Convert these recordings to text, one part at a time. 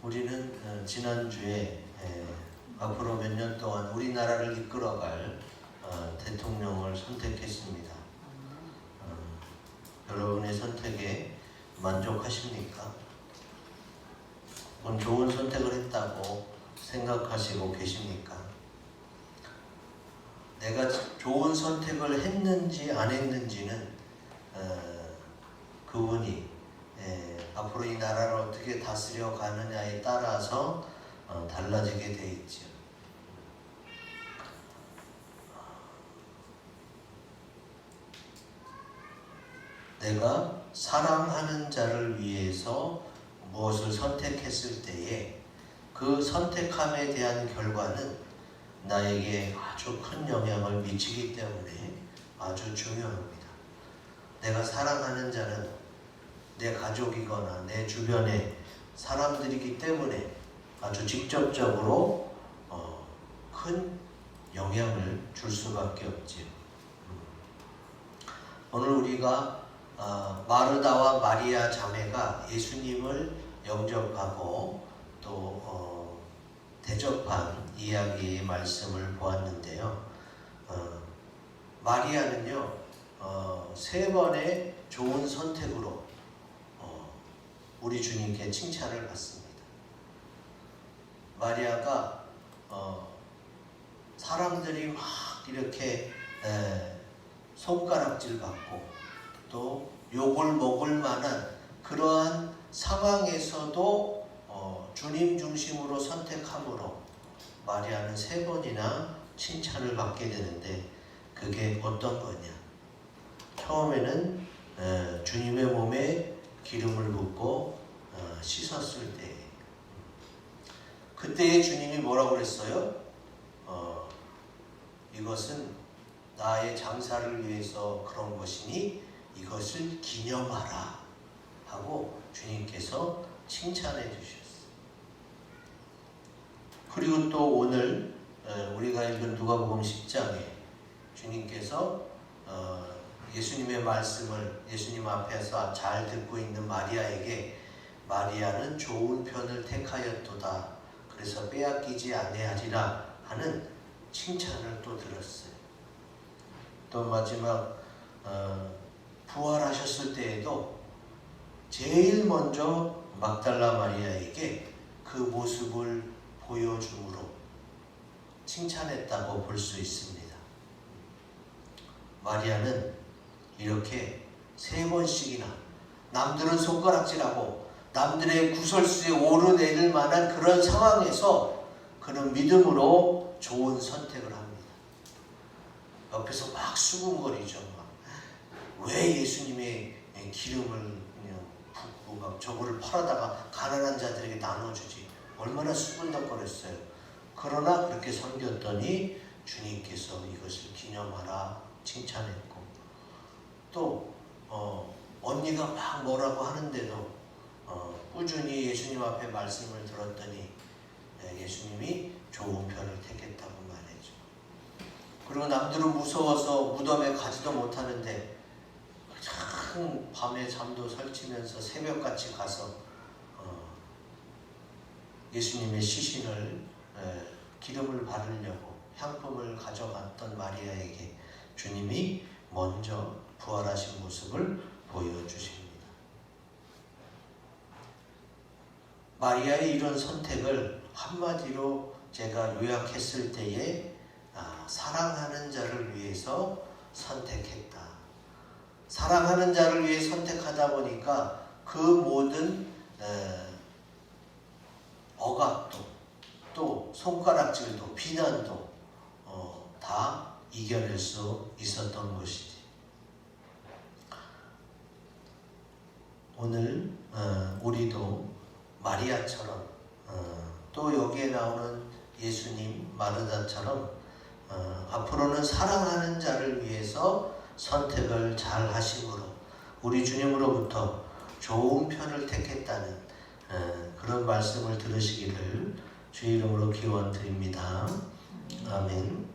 우리는 지난주에 앞으로 몇 년 동안 우리나라를 이끌어갈 대통령을 선택했습니다. 여러분의 선택에 만족하십니까? 그건 좋은 선택을 했다고 생각하시고 계십니까? 내가 좋은 선택을 했는지 안 했는지는 그분이 앞으로 이 나라를 어떻게 다스려 가느냐에 따라서 달라지게 돼 있죠. 내가 사랑하는 자를 위해서 무엇을 선택했을 때에 그 선택함에 대한 결과는 나에게 아주 큰 영향을 미치기 때문에 아주 중요합니다. 내가 사랑하는 자는 내 가족이거나 내 주변의 사람들이기 때문에 아주 직접적으로 큰 영향을 줄 수밖에 없지요. 오늘 우리가 마르다와 마리아 자매가 예수님을 영접하고 또 대접한 이야기의 말씀을 보았는데요. 마리아는요 3번의 좋은 선택으로 우리 주님께 칭찬을 받습니다. 마리아가 사람들이 막 이렇게 손가락질 받고 또 욕을 먹을 만한 그러한 상황에서도 주님 중심으로 선택함으로 마리아는 3번이나 칭찬을 받게 되는데 그게 어떤 거냐? 처음에는 주님의 몸에 기름을 붓고 씻었을 때 그때에 주님이 뭐라고 그랬어요? 이것은 나의 장사를 위해서 그런 것이니 이것을 기념하라 하고 주님께서 칭찬해 주셨어요. 그리고 또 오늘 우리가 읽은 누가복음 10장에 주님께서 예수님의 말씀을 예수님 앞에서 잘 듣고 있는 마리아에게 마리아는 좋은 편을 택하였도다. 그래서 빼앗기지 아니하리라 하는 칭찬을 또 들었어요. 또 마지막 부활하셨을 때에도 제일 먼저 막달라 마리아에게 그 모습을 보여줌으로 칭찬했다고 볼 수 있습니다. 마리아는 이렇게 3번씩이나 남들은 손가락질하고 남들의 구설수에 오르내릴 만한 그런 상황에서 그는 믿음으로 좋은 선택을 합니다. 옆에서 막 수군거리죠. 왜 예수님의 기름을 그냥 붓고 막 저거를 팔아다가 가난한 자들에게 나눠주지? 얼마나 수군덕거렸어요. 그러나 그렇게 섬겼더니 주님께서 이것을 기념하라 칭찬했고 또 언니가 막 뭐라고 하는데도 꾸준히 예수님 앞에 말씀을 들었더니 예수님이 좋은 편을 택했다고 말했죠. 그리고 남들은 무서워서 무덤에 가지도 못하는데 참 밤에 잠도 설치면서 새벽같이 가서 예수님의 시신을 기름을 바르려고 향품을 가져갔던 마리아에게 주님이 먼저 부활하신 모습을 보여주십니다. 마리아의 이런 선택을 한마디로 제가 요약했을 때에 사랑하는 자를 위해서 선택했다. 사랑하는 자를 위해 선택하다 보니까 그 모든 억압도 또 손가락질도 비난도 다 이겨낼 수 있었던 것이지. 오늘 우리도 마리아처럼 또 여기에 나오는 예수님 마르다처럼 앞으로는 사랑하는 자를 위해서 선택을 잘 하심으로 우리 주님으로부터 좋은 편을 택했다는 그런 말씀을 들으시기를 주의 이름으로 기원드립니다. 아멘.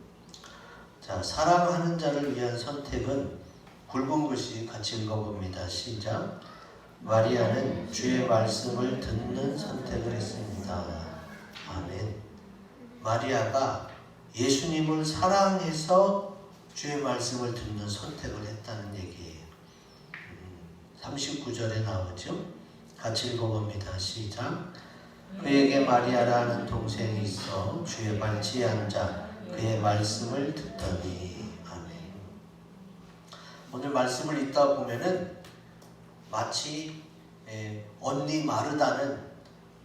자, 사랑하는 자를 위한 선택은 굵은 글씨 같이 읽어봅니다. 시작. 마리아는 주의 말씀을 듣는 선택을 했습니다. 아멘. 마리아가 예수님을 사랑해서 주의 말씀을 듣는 선택을 했다는 얘기예요. 39절에 나오죠. 같이 읽어봅니다. 시작. 그에게 마리아라는 동생이 있어 주의 발치에 앉아 그의 말씀을 듣더니. 아멘. 오늘 말씀을 읽다 보면은 마치 언니 마르다는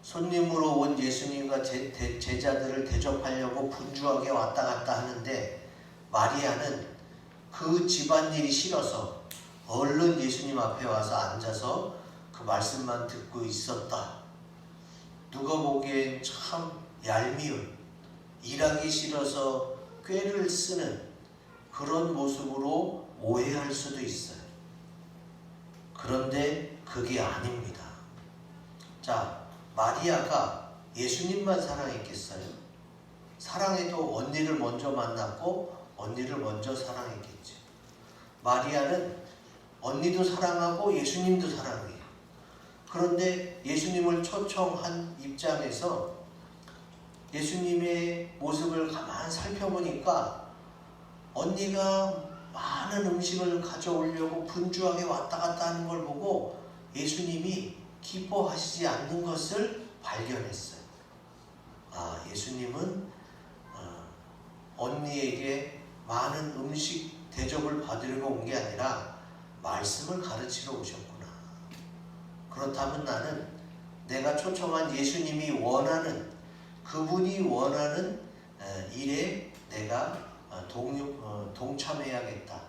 손님으로 온 예수님과 제자들을 대접하려고 분주하게 왔다 갔다 하는데, 마리아는 그 집안일이 싫어서 얼른 예수님 앞에 와서 앉아서 그 말씀만 듣고 있었다. 누가 보기엔 참 얄미운, 일하기 싫어서 꾀를 쓰는 그런 모습으로 오해할 수도 있어요. 그런데 그게 아닙니다. 자, 마리아가 예수님만 사랑했겠어요? 사랑해도 언니를 먼저 만났고 언니를 먼저 사랑했겠죠. 마리아는 언니도 사랑하고 예수님도 사랑해요. 그런데 예수님을 초청한 입장에서 예수님의 모습을 가만 살펴보니까 언니가 많은 음식을 가져오려고 분주하게 왔다 갔다 하는 걸 보고 예수님이 기뻐하시지 않는 것을 발견했어요. 아, 예수님은 언니에게 많은 음식 대접을 받으려고 온 게 아니라 말씀을 가르치러 오셨구나. 그렇다면 나는 내가 초청한 예수님이 원하는, 그분이 원하는 일에 내가 동참해야겠다.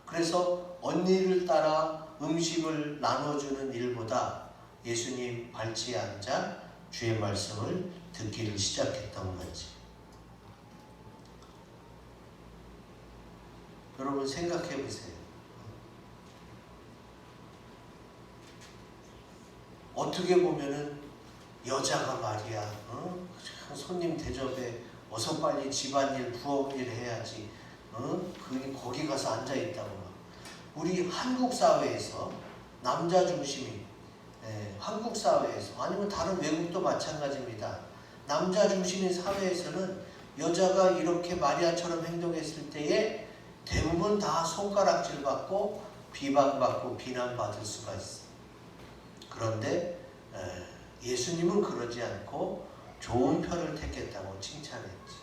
그래서 언니를 따라 음식을 나눠주는 일보다 예수님 발치에 앉아 주의 말씀을 듣기를 시작했던 거지. 여러분 생각해 보세요. 어떻게 보면은 여자가 말이야, 손님 대접에 어서 빨리 집안일 부엌일 해야지, 거기 가서 앉아 있다고. 우리 한국 사회에서 남자 중심인, 한국 사회에서 아니면 다른 외국도 마찬가지입니다. 남자 중심인 사회에서는 여자가 이렇게 마리아처럼 행동했을 때에 대부분 다 손가락질 받고 비방받고 비난받을 수가 있어요. 그런데 예수님은 그러지 않고 좋은 편을 택했다고 칭찬했지.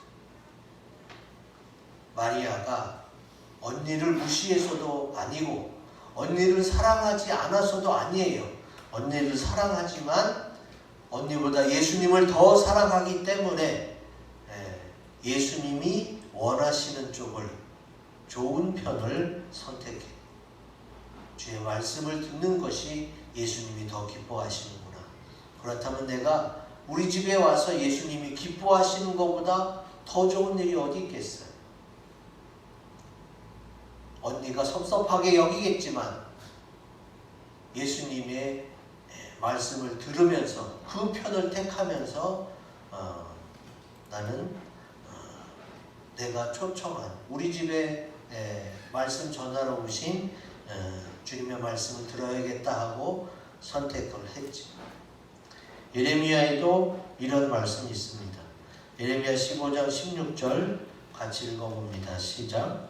마리아가 언니를 무시해서도 아니고 언니를 사랑하지 않아서도 아니에요. 언니를 사랑하지만 언니보다 예수님을 더 사랑하기 때문에 예수님이 원하시는 쪽을, 좋은 편을 선택해. 주의 말씀을 듣는 것이 예수님이 더 기뻐하시는구나. 그렇다면 내가 우리 집에 와서 예수님이 기뻐하시는 것보다 더 좋은 일이 어디 있겠어요? 언니가 섭섭하게 여기겠지만 예수님의 말씀을 들으면서 그 편을 택하면서 나는 내가 초청한 우리 집에 말씀 전하러 오신 주님의 말씀을 들어야겠다 하고 선택을 했지. 예레미야에도 이런 말씀이 있습니다. 예레미야 15장 16절 같이 읽어봅니다. 시작.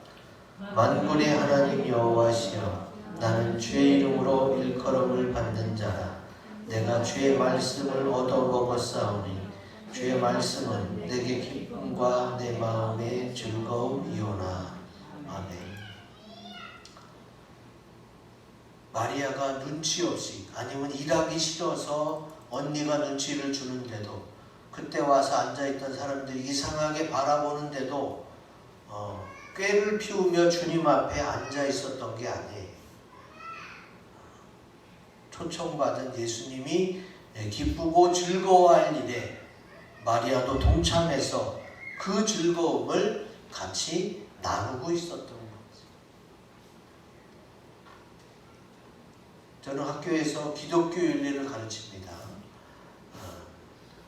만군의 하나님 여호와시여, 나는 주의 이름으로 일컬음을 받는 자라. 내가 주의 말씀을 얻어 먹었사오니 주의 말씀은 내게 기쁨과 내 마음의 즐거움이오나. 아멘. 마리아가 눈치 없이, 아니면 일하기 싫어서 언니가 눈치를 주는데도, 그때 와서 앉아있던 사람들이 이상하게 바라보는데도 꾀를 피우며 주님 앞에 앉아있었던 게 아니에요. 초청받은 예수님이 기쁘고 즐거워할 일에 마리아도 동참해서 그 즐거움을 같이 나누고 있었던 거죠. 저는 학교에서 기독교 윤리를 가르칩니다.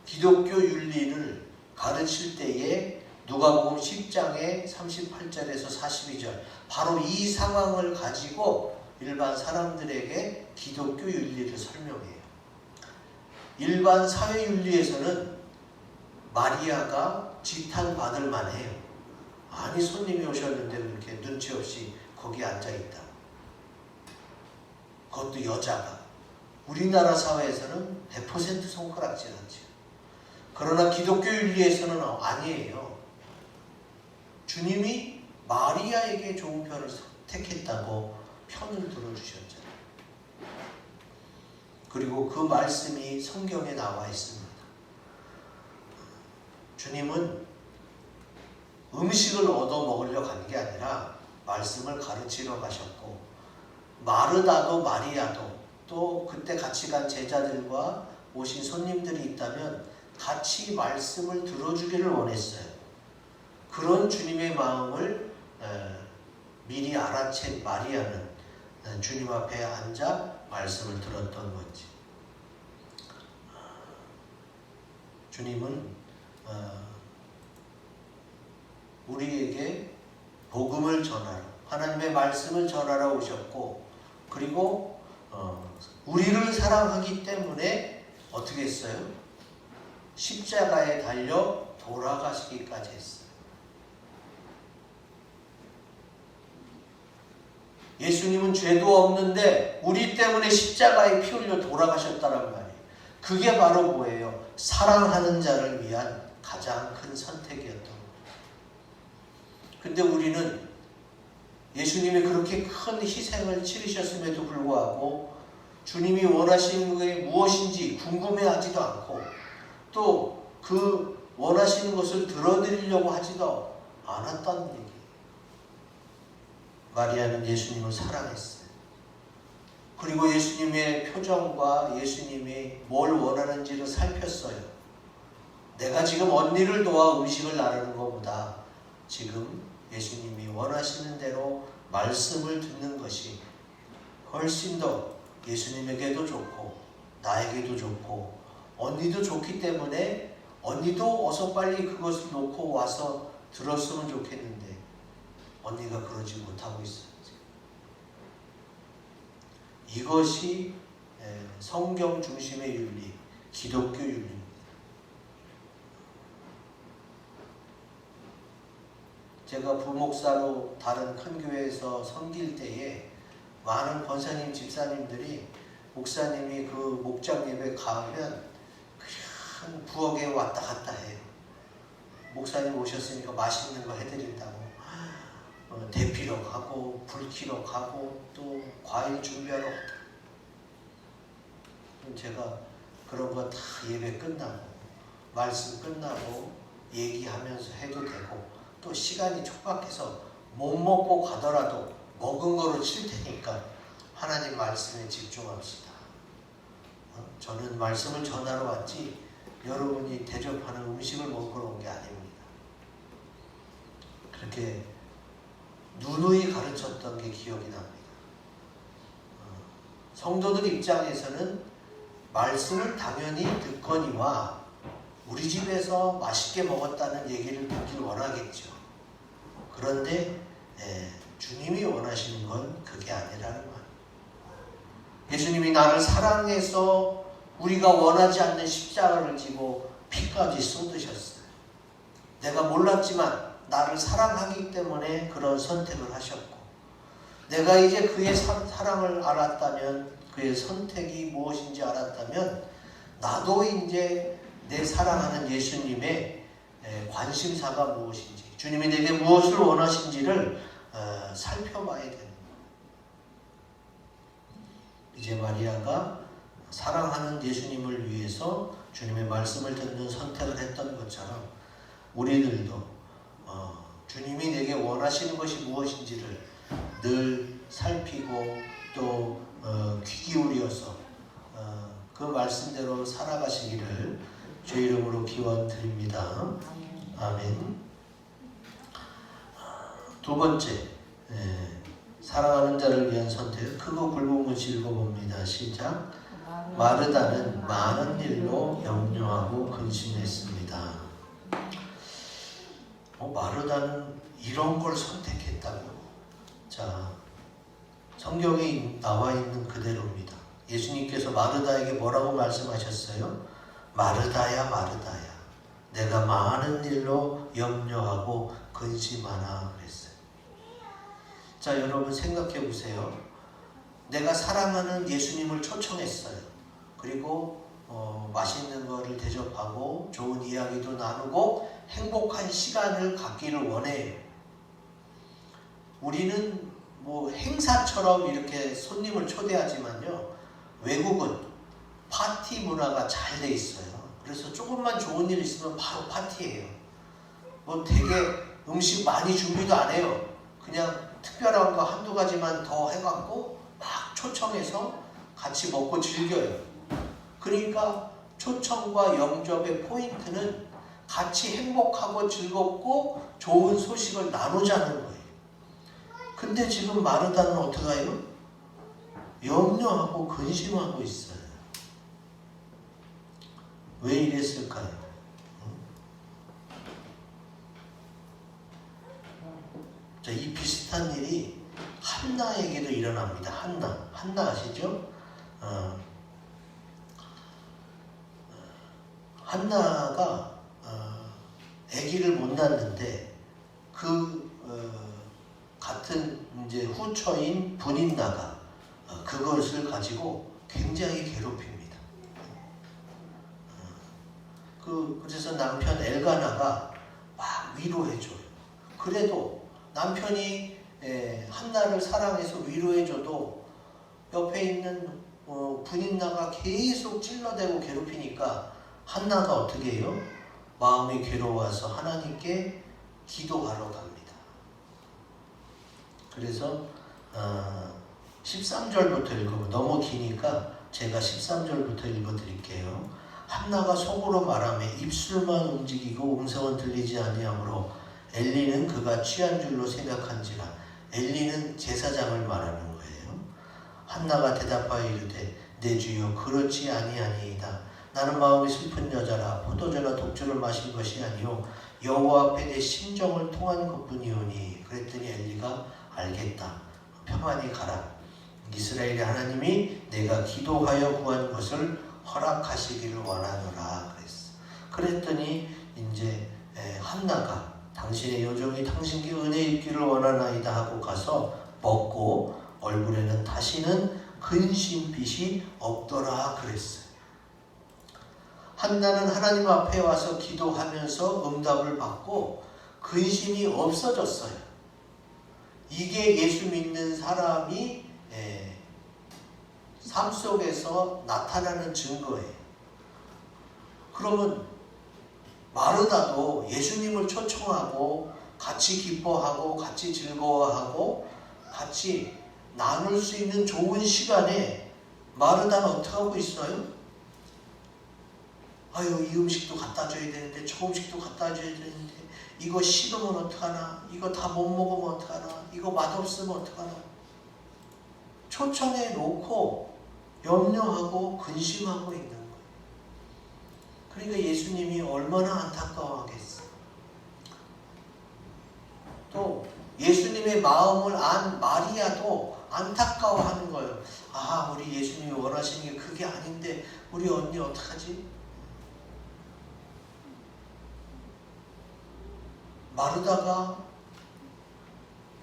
기독교 윤리를 가르칠 때에 누가복음 10장의 38절에서 42절, 바로 이 상황을 가지고 일반 사람들에게 기독교 윤리를 설명해요. 일반 사회 윤리에서는 마리아가 지탄받을 만해요. 아니 손님이 오셨는데 이렇게 눈치 없이 거기 앉아있다. 그것도 여자가. 우리나라 사회에서는 100% 손가락질하죠. 그러나 기독교 윤리에서는 아니에요. 주님이 마리아에게 좋은 편을 택했다고 편을 들어주셨잖아요. 그리고 그 말씀이 성경에 나와 있습니다. 주님은 음식을 얻어 먹으려 간 게 아니라 말씀을 가르치러 가셨고, 마르다도 마리아도 또 그때 같이 간 제자들과 오신 손님들이 있다면 같이 말씀을 들어주기를 원했어요. 그런 주님의 마음을 미리 알아챈 마리아는 주님 앞에 앉아 말씀을 들었던 거지. 주님은 우리에게 복음을 전하러, 하나님의 말씀을 전하러 오셨고, 그리고 우리를 사랑하기 때문에 어떻게 했어요? 십자가에 달려 돌아가시기까지 했어요. 예수님은 죄도 없는데 우리 때문에 십자가에 피 흘려 돌아가셨다는 말이에요. 그게 바로 뭐예요? 사랑하는 자를 위한 가장 큰 선택이었던 거예요. 근데 우리는 예수님이 그렇게 큰 희생을 치르셨음에도 불구하고 주님이 원하시는 게 무엇인지 궁금해하지도 않고, 또 그 원하시는 것을 들어드리려고 하지도 않았다는 얘기예요. 마리아는 예수님을 사랑했어요. 그리고 예수님의 표정과 예수님이 뭘 원하는지를 살폈어요. 내가 지금 언니를 도와 음식을 나르는 것보다 지금 예수님이 원하시는 대로 말씀을 듣는 것이 훨씬 더 예수님에게도 좋고 나에게도 좋고 언니도 좋기 때문에 언니도 어서 빨리 그것을 놓고 와서 들었으면 좋겠는데 언니가 그러지 못하고 있었지. 이것이 성경 중심의 윤리, 기독교 윤리입니다. 제가 부목사로 다른 큰 교회에서 섬길 때에 많은 권사님, 집사님들이 목사님이 그 목장 예배 가면 그냥 부엌에 왔다 갔다 해요. 목사님 오셨으니까 맛있는 거 해드린다고 대피러 가고 불 켜러 가고 또 과일 준비하러 갔다. 제가 그런 거 다 예배 끝나고 말씀 끝나고 얘기하면서 해도 되고, 또 시간이 촉박해서 못 먹고 가더라도 먹은 거로 칠 테니까 하나님 말씀에 집중합시다. 저는 말씀을 전하러 왔지 여러분이 대접하는 음식을 먹으러 온 게 아닙니다. 그렇게 누누이 가르쳤던 게 기억이 납니다. 성도들 입장에서는 말씀을 당연히 듣거니와 우리 집에서 맛있게 먹었다는 얘기를 듣길 원하겠죠. 그런데 주님이 원하시는 건 그게 아니라는 거예요. 예수님이 나를 사랑해서 우리가 원하지 않는 십자가를 지고 피까지 쏟으셨어요. 내가 몰랐지만 나를 사랑하기 때문에 그런 선택을 하셨고, 내가 이제 그의 사랑을 알았다면, 그의 선택이 무엇인지 알았다면 나도 이제 내 사랑하는 예수님의 관심사가 무엇인지, 주님이 내게 무엇을 원하신지를 살펴봐야 되는 거예요. 이제 마리아가 사랑하는 예수님을 위해서 주님의 말씀을 듣는 선택을 했던 것처럼 우리들도 주님이 내게 원하시는 것이 무엇인지를 늘 살피고 또 귀 기울여서 그 말씀대로 살아가시기를 주 이름으로 기원 드립니다. 아멘. 두 번째, 사랑하는 자를 위한 선택. 크고 굵은 문시 읽어봅니다. 시작. 마르다는 많은 일로 염려하고 근심했습니다. 마르다는 이런 걸 선택했다고. 자, 성경에 나와 있는 그대로입니다. 예수님께서 마르다에게 뭐라고 말씀하셨어요? 마르다야 마르다야, 내가 많은 일로 염려하고 근심하나 그랬어요. 자, 여러분 생각해 보세요. 내가 사랑하는 예수님을 초청했어요. 그리고 맛있는 거를 대접하고 좋은 이야기도 나누고 행복한 시간을 갖기를 원해요. 우리는 뭐 행사처럼 이렇게 손님을 초대하지만요, 외국은 파티 문화가 잘 돼 있어요. 그래서 조금만 좋은 일 있으면 바로 파티예요. 뭐 되게 음식 많이 준비도 안 해요. 그냥 특별한 거 한두 가지만 더 해갖고 막 초청해서 같이 먹고 즐겨요. 그러니까 초청과 영접의 포인트는 같이 행복하고 즐겁고 좋은 소식을 나누자는 거예요. 근데 지금 마르다는 어떻게 해요? 염려하고 근심하고 있어요. 왜 이랬을까요? 자, 이 비슷한 일이 한나에게도 일어납니다. 한나 아시죠? 한나가 아기를 못 낳는데 같은 이제 후처인 분인나가 그것을 가지고 굉장히 괴롭힙니다. 그래서 남편 엘가나가 막 위로해줘요. 그래도 남편이 한나를 사랑해서 위로해줘도 옆에 있는 분인나가 계속 찔러대고 괴롭히니까 한나가 어떻게 해요? 마음이 괴로워서 하나님께 기도하러 갑니다. 그래서 13절부터 읽어보면 너무 기니까 제가 13절부터 읽어드릴게요. 한나가 속으로 말하며 입술만 움직이고 음성은 들리지 아니하므로 엘리는 그가 취한 줄로 생각한지라. 엘리는 제사장을 말하는 거예요. 한나가 대답하여 이르되 내 주여 그렇지 아니하니이다. 나는 마음이 슬픈 여자라. 포도주나 독주를 마신 것이 아니요 여호와 앞에 내 심정을 통한 것뿐이오니. 그랬더니 엘리가 알겠다. 평안히 가라. 이스라엘의 하나님이 내가 기도하여 구한 것을 허락하시기를 원하노라 그랬어. 그랬더니 이제 한나가 당신의 여종이 당신께 은혜 있기를 원하나이다 하고 가서 먹고 얼굴에는 다시는 근심빛이 없더라 그랬어요. 한나는 하나님 앞에 와서 기도하면서 응답을 받고 근심이 없어졌어요. 이게 예수 믿는 사람이 삶 속에서 나타나는 증거예요. 그러면 마르다도 예수님을 초청하고 같이 기뻐하고 같이 즐거워하고 같이 나눌 수 있는 좋은 시간에 마르다는 어떻게 하고 있어요? 아유, 이 음식도 갖다 줘야 되는데 저 음식도 갖다 줘야 되는데 이거 식으면 어떡하나, 이거 다 못 먹으면 어떡하나, 이거 맛없으면 어떡하나. 초청해 놓고 염려하고 근심하고 있는 거예요. 그러니까 예수님이 얼마나 안타까워하겠어요. 또 예수님의 마음을 안 마리아도 안타까워하는 거예요. 아, 우리 예수님이 원하시는 게 그게 아닌데 우리 언니 어떡하지? 마르다가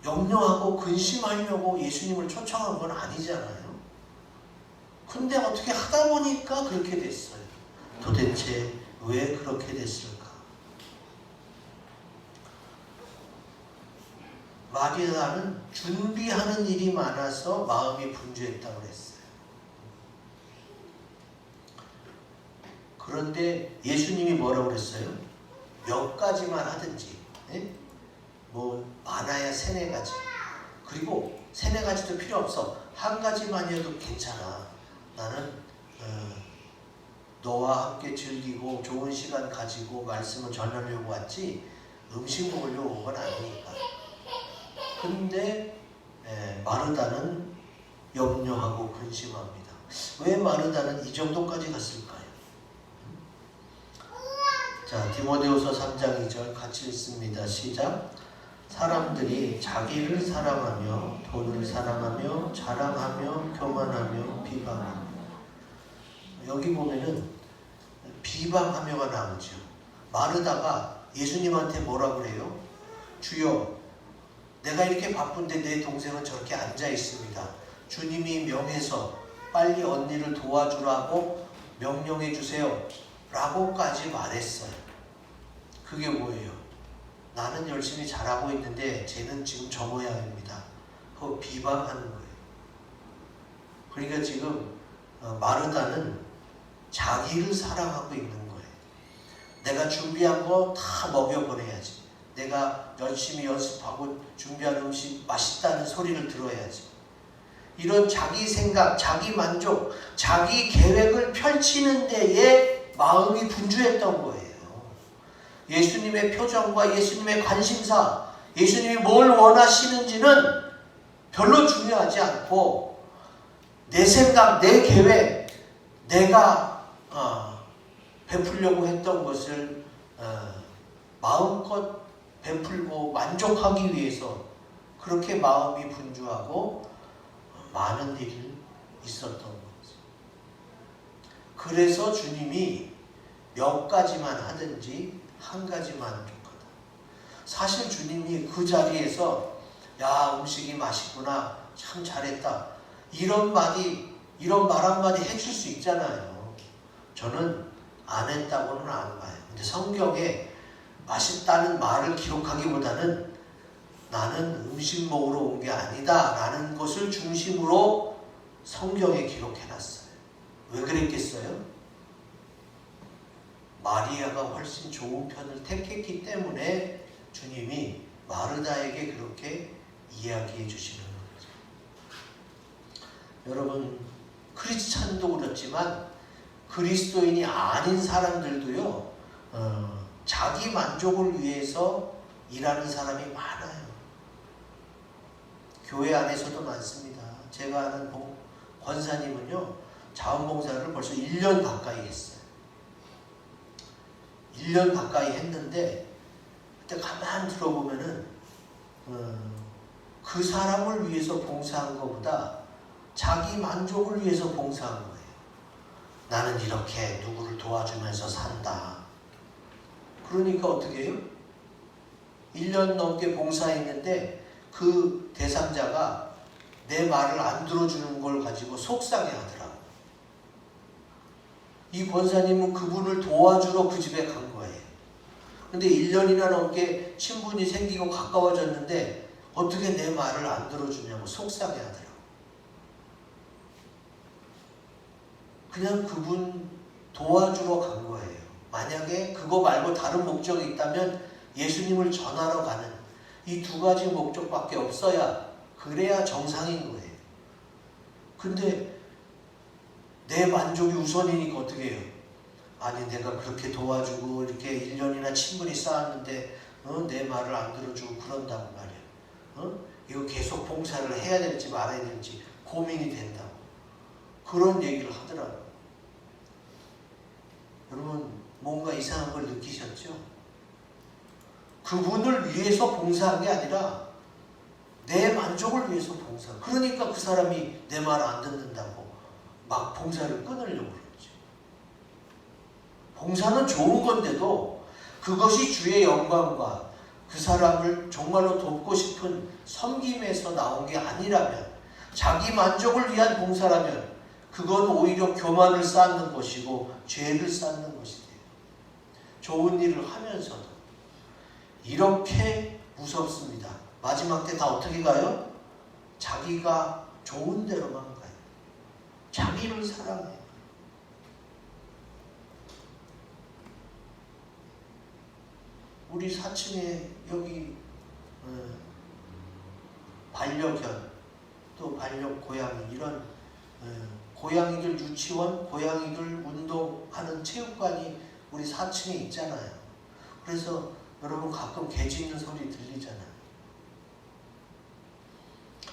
염려하고 근심하려고 예수님을 초청한 건 아니잖아요. 근데 어떻게 하다 보니까 그렇게 됐어요. 도대체 왜 그렇게 됐을까? 마리아는 준비하는 일이 많아서 마음이 분주했다고 했어요. 그런데 예수님이 뭐라고 그랬어요? 몇 가지만 하든지, 뭐 많아야 3-4가지. 그리고 3-4가지도 필요 없어. 한 가지만이어도 괜찮아. 나는 너와 함께 즐기고 좋은 시간 가지고 말씀을 전하려고 왔지 음식 먹으려고 온 건 아니니까. 근데 마르다는 염려하고 근심합니다. 왜 마르다는 이 정도까지 갔을까요? 자, 디모데후서 3장 2절 같이 읽습니다. 시작. 사람들이 자기를 사랑하며 돈을 사랑하며 자랑하며 교만하며 비방하며, 여기 보면은 비방하며가 나오죠. 마르다가 예수님한테 뭐라 그래요? 주여, 내가 이렇게 바쁜데 내 동생은 저렇게 앉아 있습니다. 주님이 명해서 빨리 언니를 도와주라고 명령해 주세요 라고까지 말했어요. 그게 뭐예요? 나는 열심히 잘하고 있는데 쟤는 지금 저 모양입니다. 그거 비방하는 거예요. 그러니까 지금 마르다는 자기를 사랑하고 있는 거예요. 내가 준비한 거 다 먹여보내야지. 내가 열심히 연습하고 준비한 음식 맛있다는 소리를 들어야지. 이런 자기 생각, 자기 만족, 자기 계획을 펼치는 데에 마음이 분주했던 거예요. 예수님의 표정과 예수님의 관심사, 예수님이 뭘 원하시는지는 별로 중요하지 않고 내 생각, 내 계획, 내가 베풀려고 했던 것을 마음껏 베풀고 만족하기 위해서 그렇게 마음이 분주하고 많은 일이 있었던 거죠. 그래서 주님이 몇 가지만 하든지 한 가지만 줬거든. 사실 주님이 그 자리에서 야, 음식이 맛있구나, 참 잘했다, 이런 말 한마디 해줄 수 있잖아요. 저는 안 했다고는 안 봐요. 근데 성경에 맛있다는 말을 기록하기보다는 나는 음식 먹으러 온 게 아니다 라는 것을 중심으로 성경에 기록해놨어요. 왜 그랬겠어요? 마리아가 훨씬 좋은 편을 택했기 때문에 주님이 마르다에게 그렇게 이야기해 주시는 거죠. 여러분, 크리스찬도 그렇지만 그리스도인이 아닌 사람들도요, 자기 만족을 위해서 일하는 사람이 많아요. 교회 안에서도 많습니다. 제가 아는 권사님은요, 자원봉사를 벌써 1년 가까이 했어요. 1년 가까이 했는데 그때 가만히 들어보면은 그 사람을 위해서 봉사한 것보다 자기 만족을 위해서 봉사한 거예요. 나는 이렇게 누구를 도와주면서 산다. 그러니까 어떻게 해요? 1년 넘게 봉사했는데 그 대상자가 내 말을 안 들어주는 걸 가지고 속상해하더라고요. 이 권사님은 그분을 도와주러 그 집에 간 거예요. 근데 1년이나 넘게 친분이 생기고 가까워졌는데 어떻게 내 말을 안 들어주냐고 속상해하더라고요. 그냥 그분 도와주러 간 거예요. 만약에 그거 말고 다른 목적이 있다면 예수님을 전하러 가는 이 두 가지 목적밖에 없어야, 그래야 정상인 거예요. 근데 내 만족이 우선이니까 어떻게 해요? 아니, 내가 그렇게 도와주고 이렇게 1년이나 친분이 쌓았는데 내 말을 안 들어주고 그런다고 말이야. 이거 계속 봉사를 해야 될지 말아야 될지 고민이 된다고. 그런 얘기를 하더라고요. 여러분, 뭔가 이상한 걸 느끼셨죠? 그분을 위해서 봉사한 게 아니라 내 만족을 위해서 봉사. 그러니까 그 사람이 내 말 안 듣는다고 막 봉사를 끊으려고 그러죠. 봉사는 좋은 건데도 그것이 주의 영광과 그 사람을 정말로 돕고 싶은 섬김에서 나온 게 아니라면, 자기 만족을 위한 봉사라면 그건 오히려 교만을 쌓는 것이고 죄를 쌓는 것이 돼요. 좋은 일을 하면서도 이렇게 무섭습니다. 마지막 때 다 어떻게 가요? 자기가 좋은 대로만 가요. 자기를 사랑해요. 우리 4층에 여기 반려견, 또 반려고양이, 이런 고양이들 유치원, 고양이들 운동하는 체육관이 우리 4층에 있잖아요. 그래서 여러분 가끔 개 짖는 소리 들리잖아요.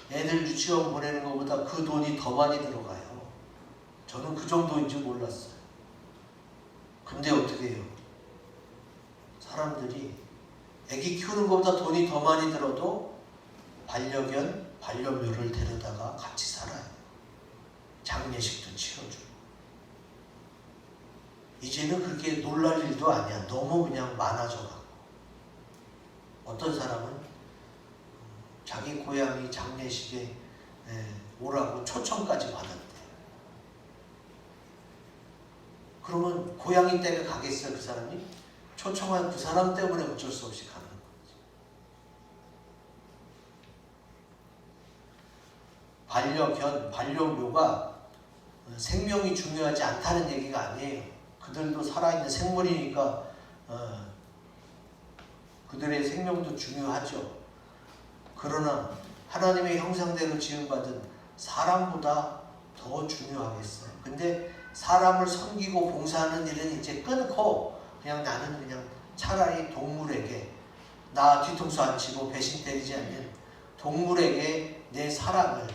애들 유치원 보내는 것보다 그 돈이 더 많이 들어가요. 저는 그 정도인지 몰랐어요. 근데 어떻게 해요? 사람들이 애기 키우는 것보다 돈이 더 많이 들어도 반려견, 반려묘를 데려다가 같이 살아요. 장례식도 치러주고. 이제는 그렇게 놀랄 일도 아니야. 너무 그냥 많아져가고. 어떤 사람은 자기 고양이 장례식에 오라고 초청까지 받았대. 그러면 고양이 댁에 가겠어요, 그 사람이? 초청한 그 사람 때문에 어쩔 수 없이 가는 거지. 반려견, 반려묘가 생명이 중요하지 않다는 얘기가 아니에요. 그들도 살아있는 생물이니까 그들의 생명도 중요하죠. 그러나 하나님의 형상대로 지음받은 사람보다 더 중요하겠어요. 근데 사람을 섬기고 봉사하는 일은 이제 끊고 그냥 나는 그냥 차라리 동물에게, 나 뒤통수 안 치고 배신 때리지 않는 동물에게 내 사랑을,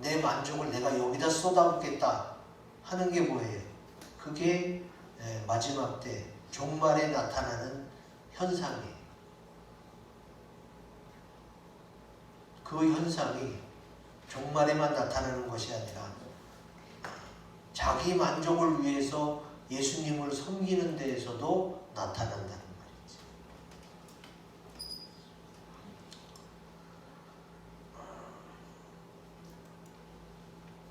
내 만족을 내가 여기다 쏟아붓겠다 하는 게 뭐예요? 그게 마지막 때 종말에 나타나는 현상이에요. 그 현상이 종말에만 나타나는 것이 아니라 자기 만족을 위해서 예수님을 섬기는 데에서도 나타난다는 말이지.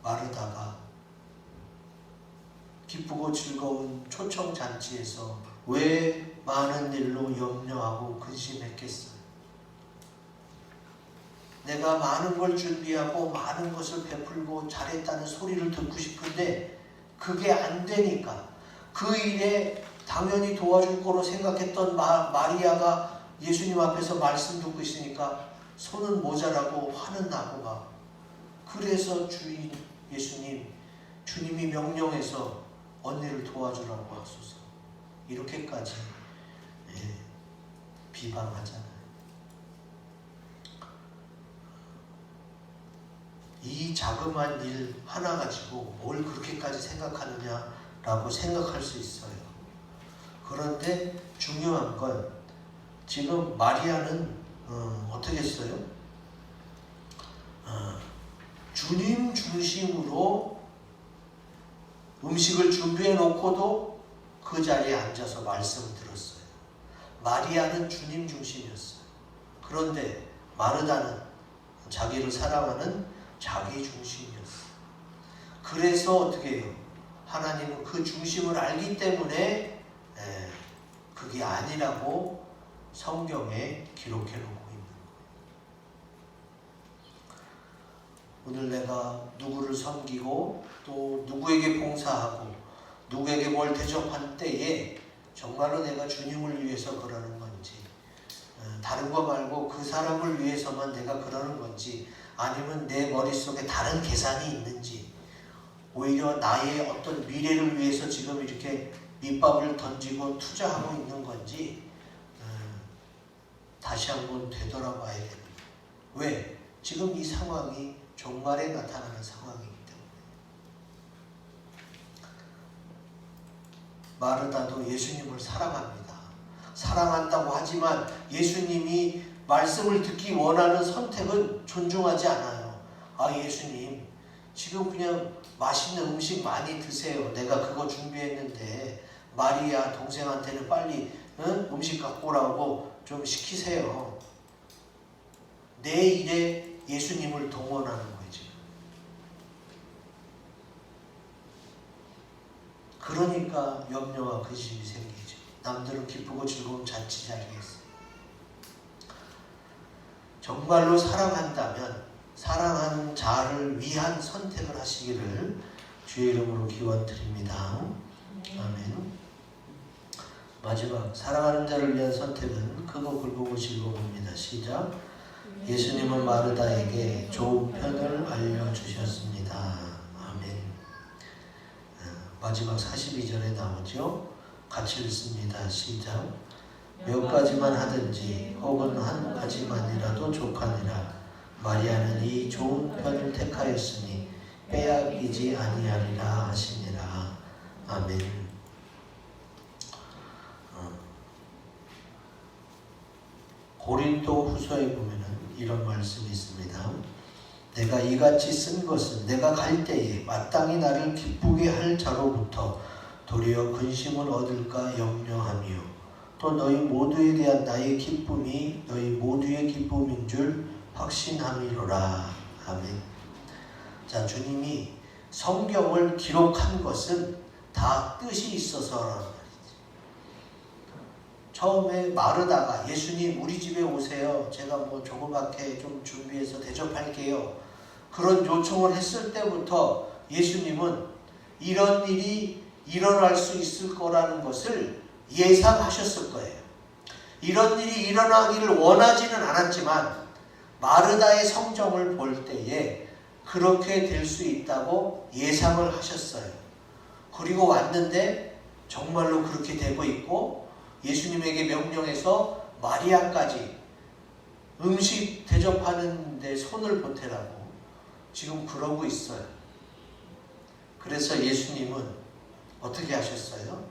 마르다가 기쁘고 즐거운 초청잔치에서 왜 많은 일로 염려하고 근심했겠어요? 내가 많은 걸 준비하고 많은 것을 베풀고 잘했다는 소리를 듣고 싶은데 그게 안 되니까, 그 일에 당연히 도와줄 거로 생각했던 마리아가 예수님 앞에서 말씀 듣고 있으니까 손은 모자라고 화는 나고 막. 그래서 예수님, 주님이 명령해서 언니를 도와주라고 하소서. 이렇게까지 비방하잖아요. 이 자그마한 일 하나 가지고 뭘 그렇게까지 생각하느냐라고 생각할 수 있어요. 그런데 중요한 건 지금 마리아는 어떻게 했어요? 주님 중심으로 음식을 준비해 놓고도 그 자리에 앉아서 말씀을 들었어요. 마리아는 주님 중심이었어요. 그런데 마르다는 자기를 사랑하는 자기 중심이었어요. 그래서 어떻게 해요? 하나님은 그 중심을 알기 때문에 그게 아니라고 성경에 기록해 놓고 있는 거예요. 오늘 내가 누구를 섬기고 또 누구에게 봉사하고 누구에게 뭘 대접할 때에 정말로 내가 주님을 위해서 그러는 건지, 다른 거 말고 그 사람을 위해서만 내가 그러는 건지, 아니면 내 머릿속에 다른 계산이 있는지, 오히려 나의 어떤 미래를 위해서 지금 이렇게 밑밥을 던지고 투자하고 있는 건지 다시 한번 되돌아봐야 됩니다. 왜? 지금 이 상황이 종말에 나타나는 상황이기 때문에. 마르다도 예수님을 사랑합니다. 사랑한다고 하지만 예수님이 말씀을 듣기 원하는 선택은 존중하지 않아요. 아, 예수님, 지금 그냥 맛있는 음식 많이 드세요. 내가 그거 준비했는데 마리아 동생한테는 빨리 음식 갖고 오라고 좀 시키세요. 내 일에 예수님을 동원하는 거죠. 그러니까 염려와 근심이 생기죠. 남들은 기쁘고 즐거운 잔치 자리에 있어요. 정말로 사랑한다면 사랑하는 자를 위한 선택을 하시기를 주의 이름으로 기원드립니다. 아멘. 마지막, 사랑하는 자를 위한 선택은 크고 굵고 즐거웁니다. 시작. 예수님은 마르다에게 좋은 편을 알려주셨습니다. 아멘. 마지막 42절에 나오죠. 같이 읽습니다. 시작. 몇 가지만 하든지 혹은 한 가지만이라도 족하니라. 마리아는 이 좋은 편을 택하였으니 빼앗기지 아니하리라 하시니라. 아멘. 고린도 후서에 보면은 이런 말씀이 있습니다. 내가 이같이 쓴 것은 내가 갈 때에 마땅히 나를 기쁘게 할 자로부터 도리어 근심을 얻을까 염려하며 또 너희 모두에 대한 나의 기쁨이 너희 모두의 기쁨인 줄 확신함이로라. 아멘. 자, 주님이 성경을 기록한 것은 다 뜻이 있어서라는 말이지. 처음에 마르다가 예수님 우리 집에 오세요. 제가 뭐 조그맣게 좀 준비해서 대접할게요. 그런 요청을 했을 때부터 예수님은 이런 일이 일어날 수 있을 거라는 것을 예상하셨을 거예요. 이런 일이 일어나기를 원하지는 않았지만 마르다의 성정을 볼 때에 그렇게 될 수 있다고 예상을 하셨어요. 그리고 왔는데 정말로 그렇게 되고 있고 예수님에게 명령해서 마리아까지 음식 대접하는 데 손을 보태라고 지금 그러고 있어요. 그래서 예수님은 어떻게 하셨어요?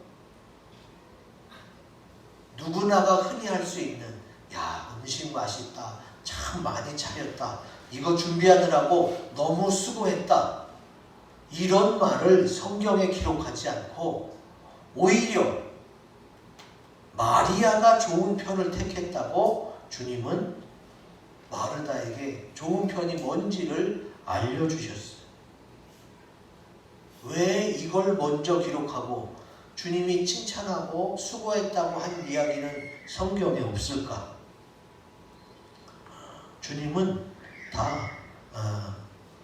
누구나가 흔히 할 수 있는 야, 음식 맛있다. 참 많이 차렸다. 이거 준비하느라고 너무 수고했다. 이런 말을 성경에 기록하지 않고 오히려 마리아가 좋은 편을 택했다고 주님은 마르다에게 좋은 편이 뭔지를 알려주셨어요. 왜 이걸 먼저 기록하고 주님이 칭찬하고 수고했다고 한 이야기는 성경에 없을까? 주님은 다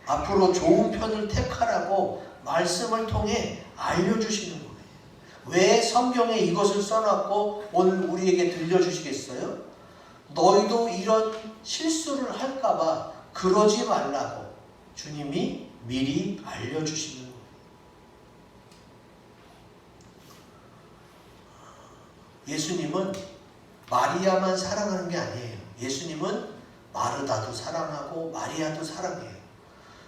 앞으로 좋은 편을 택하라고 말씀을 통해 알려주시는 거예요. 왜 성경에 이것을 써놨고 오늘 우리에게 들려주시겠어요? 너희도 이런 실수를 할까봐 그러지 말라고 주님이 미리 알려주시는 거예요. 예수님은 마리아만 사랑하는 게 아니에요. 예수님은 마르다도 사랑하고 마리아도 사랑해요.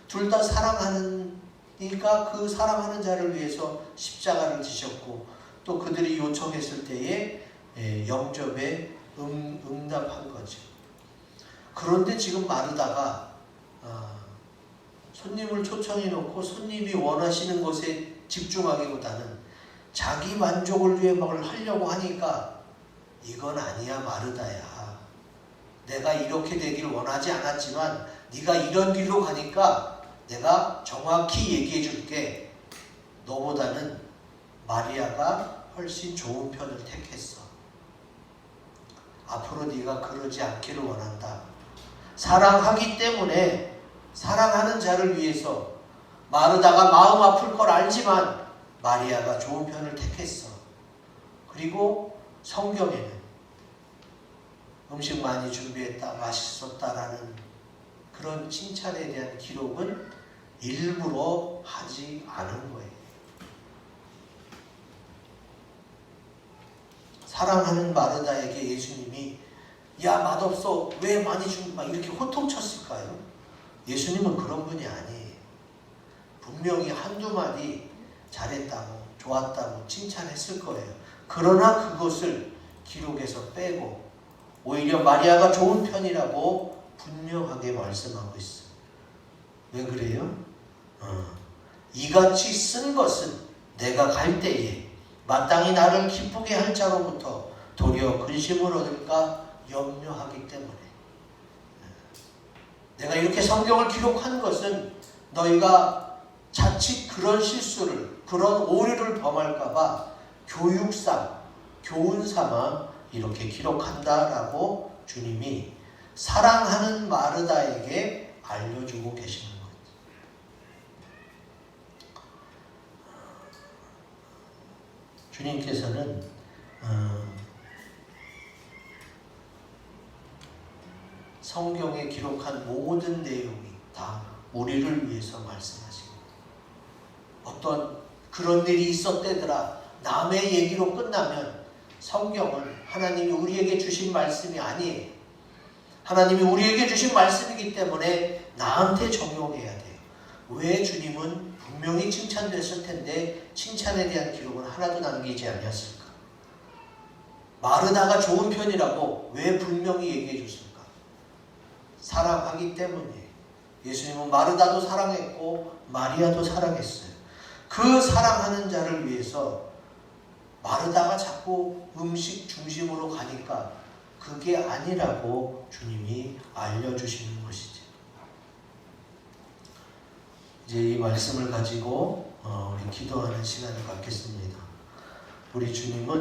둘 다 사랑하니까 그 사랑하는 자를 위해서 십자가를 지셨고 또 그들이 요청했을 때에 영접에 응답한 거죠. 그런데 지금 마르다가 손님을 초청해 놓고 손님이 원하시는 것에 집중하기보다는 자기 만족을 위해 뭘 하려고 하니까 이건 아니야 마르다야. 내가 이렇게 되길 원하지 않았지만 네가 이런 길로 가니까 내가 정확히 얘기해 줄게. 너보다는 마리아가 훨씬 좋은 편을 택했어. 앞으로 네가 그러지 않기를 원한다. 사랑하기 때문에 사랑하는 자를 위해서 마르다가 마음 아플 걸 알지만 마리아가 좋은 편을 택했어. 그리고 성경에는 음식 많이 준비했다, 맛있었다라는 그런 칭찬에 대한 기록은 일부러 하지 않은 거예요. 사랑하는 마르다에게 예수님이 야 맛없어 왜 많이 준 막 이렇게 호통쳤을까요? 예수님은 그런 분이 아니에요. 분명히 한두 마디 잘했다고 좋았다고 칭찬했을 거예요. 그러나 그것을 기록에서 빼고 오히려 마리아가 좋은 편이라고 분명하게 말씀하고 있어요. 왜 그래요? 이같이 쓴 것은 내가 갈 때에 마땅히 나를 기쁘게 할 자로부터 도리어 근심을 얻을까 염려하기 때문에. 내가 이렇게 성경을 기록한 것은 너희가 자칫 그런 실수를, 그런 오류를 범할까봐 교육상, 교훈삼아 이렇게 기록한다라고 주님이 사랑하는 마르다에게 알려주고 계시는 거예요. 주님께서는 성경에 기록한 모든 내용이 다 우리를 위해서 말씀하십니다. 어떤 그런 일이 있었대더라 남의 얘기로 끝나면 성경은 하나님이 우리에게 주신 말씀이 아니에요. 하나님이 우리에게 주신 말씀이기 때문에 나한테 적용해야 돼요. 왜 주님은 분명히 칭찬됐을 텐데 칭찬에 대한 기록은 하나도 남기지 않았을까? 마르다가 좋은 편이라고 왜 분명히 얘기해 줬을까? 사랑하기 때문이에요. 예수님은 마르다도 사랑했고 마리아도 사랑했어요. 그 사랑하는 자를 위해서 마르다가 자꾸 음식 중심으로 가니까 그게 아니라고 주님이 알려주시는 것이죠. 이제 이 말씀을 가지고 우리 기도하는 시간을 갖겠습니다. 우리 주님은